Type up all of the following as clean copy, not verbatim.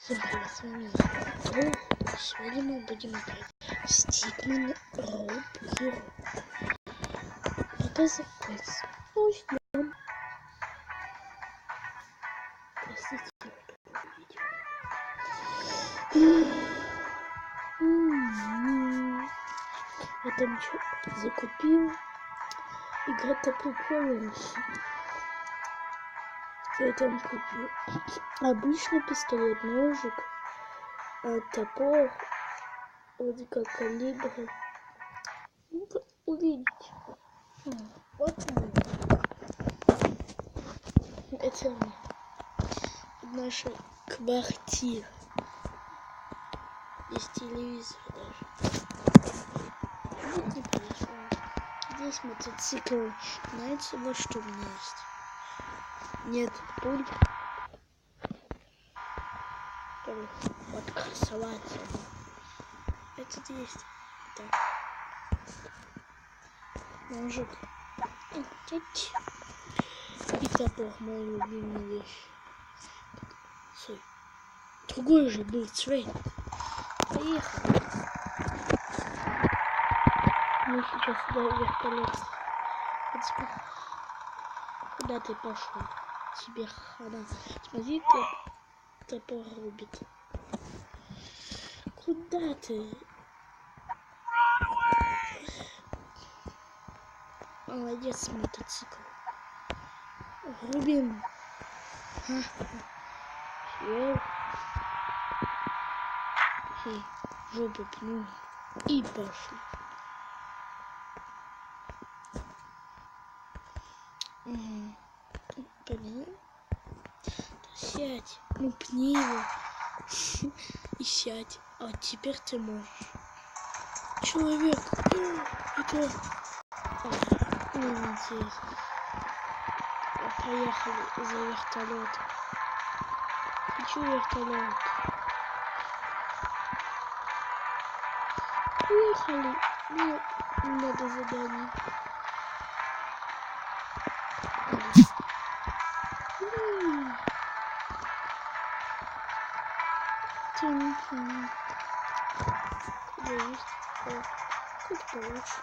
Всем привет, с вами я. Сегодня мы будем играть в Stickman Road Hero. Пока запустим. Начнем. Простите, я там что закупил. Игра-то прикольная. Я там купил обычный пистолет, ножик, топор, вроде как калибр. Ну, увидите. Вот мы. Это наша квартира. Здесь телевизор даже. Вот не прошло. Здесь мотоцикл. Знаете, вот что у меня есть. Нет пуль. Вот красоваться. Этот есть. Так. Ножик. И топор, моя любимая вещь. Стой. Другой же был цвет. Поехали. Мы сейчас сюда вертолет. Куда ты пошел? Тебе хана. Смотри, топор рубит. Куда ты? Молодец, мотоцикл. Рубим. Съел. Жопу пнул. И пошли. Блин. Сядь. Ну пни его. И сядь. А вот теперь ты можешь. Человек. Это... Не интересно. Поехали за вертолетом. Хочу вертолет. Поехали. Нет, не надо задание. Как получше.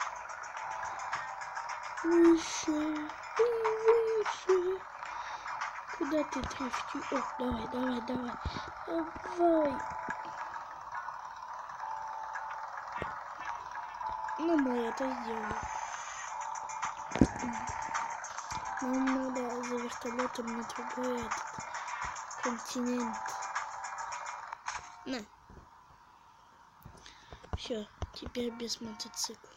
Выше. Выше. Куда ты дрифтишь? О, давай. Давай. Ну, мы это сделаем. Нам надо за вертолетом на другой континент. На. Все, теперь без мотоцикла.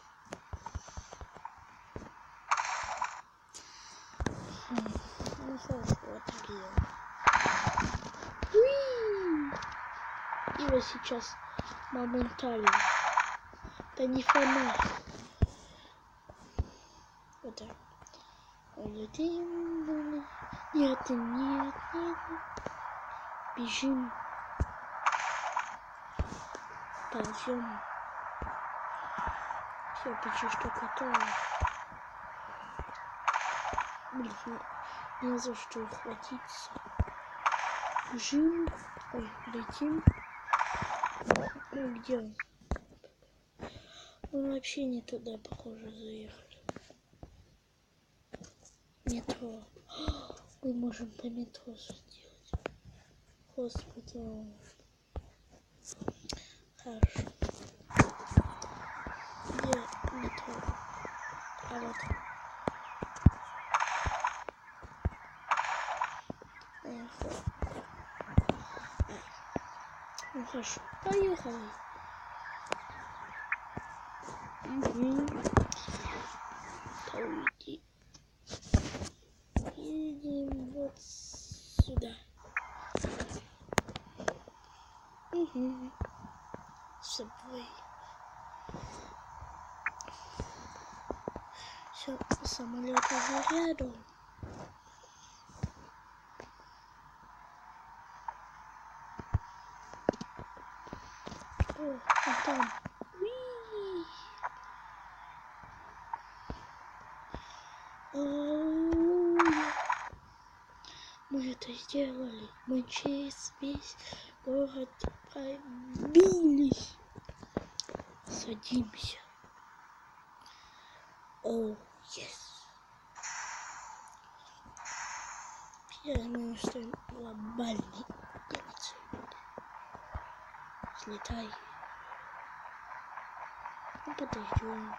Ну хорошо, так делаем. Его сейчас моментально. Да не фонарь. Вот так. Нет. Бежим. Ползем. Все, почти что готово. Блин, не за что ухватиться. Бежим. Ой, летим. Ну, где он? Мы вообще не туда, похоже, заехали. Метро. Мы можем по метро сделать. Господи. Хорошо. Где метро? А вот. Ну хорошо. Поехали. Уйди. Едем вот сюда. С собой. Все, самолет уже рядом. О, а там. Мы это сделали. Мы через весь город пробились. Садимся. О, yes. Первый что глобальный геноцид. Слетай. Ну, подождем.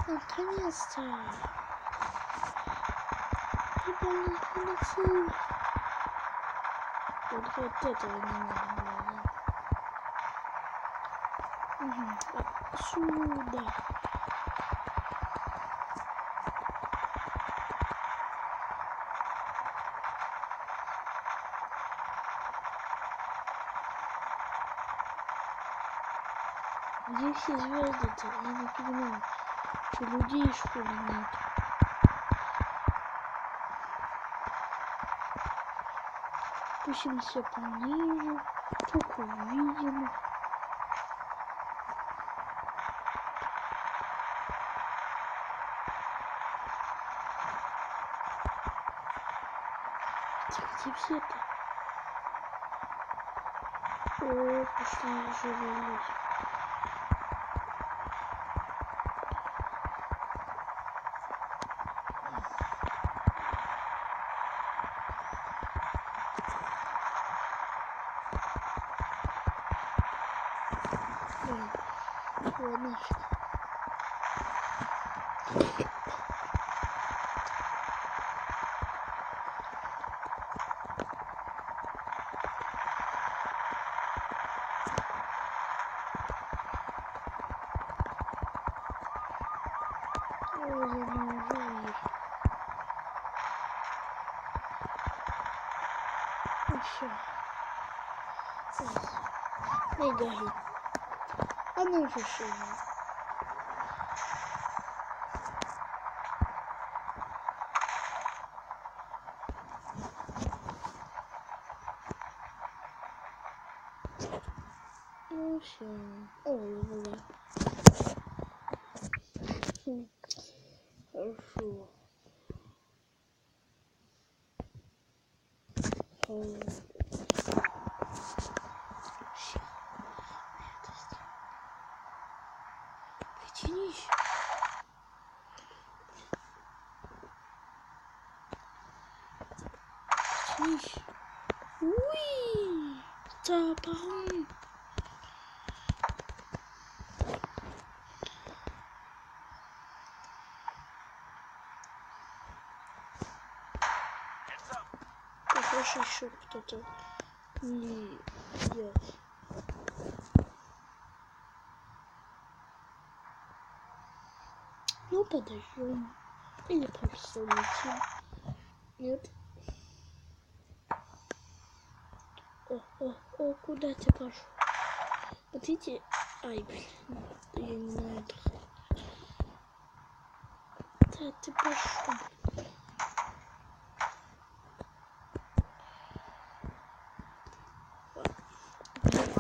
Наконец-то. Глобальный геноцид. Вот этого не надо было. Отсюда. Где все звезды-то? Я не понимаю. Что, людей что ли нет? Спустимся пониже. Только увидим. Где все-то? О, пошли живые. Ладно. Ой, я не могу их. Ну все. Не горит. Она уже шумит. Ну все. Ой, была. Хорошо. Все. Притянись. Притянись. Уи! Топором. Похоже, еще кто-то не идет. Ну, подождем. Или просто улетим. Нет. О, куда ты пошел? Вот эти... Ай, блин. Я не знаю. Да, ты пошел.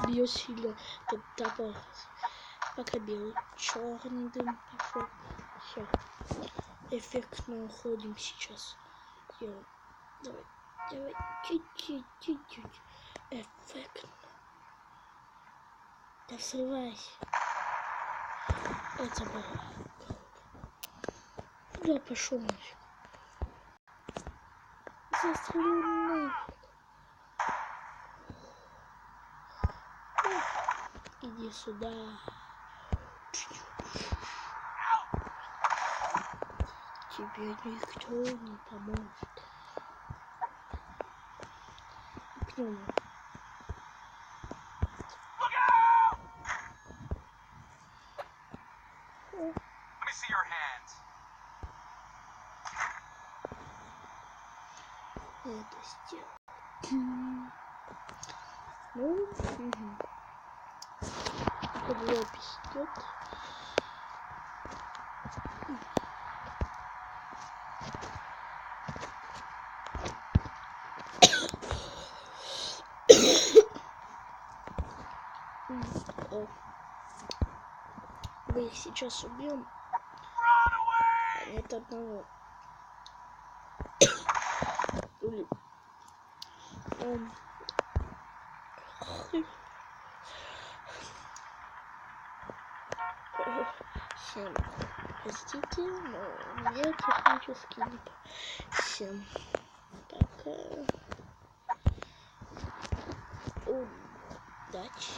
Бьет сильно. Тут топор. Пока белый. Черный дым пошел. Все. Эффектно уходим сейчас. Давай. Чуть-чуть. Эффектно. Да срывайся. Это было. Куда пошел нафиг? Застрелю нафиг. Иди сюда. Тебе никто не поможет. Пнем. Это сделал. Ну, подвопись идет. Мы их сейчас убьем. А нет одного. Всем простите, но я технически не... Всем пока. Удачи.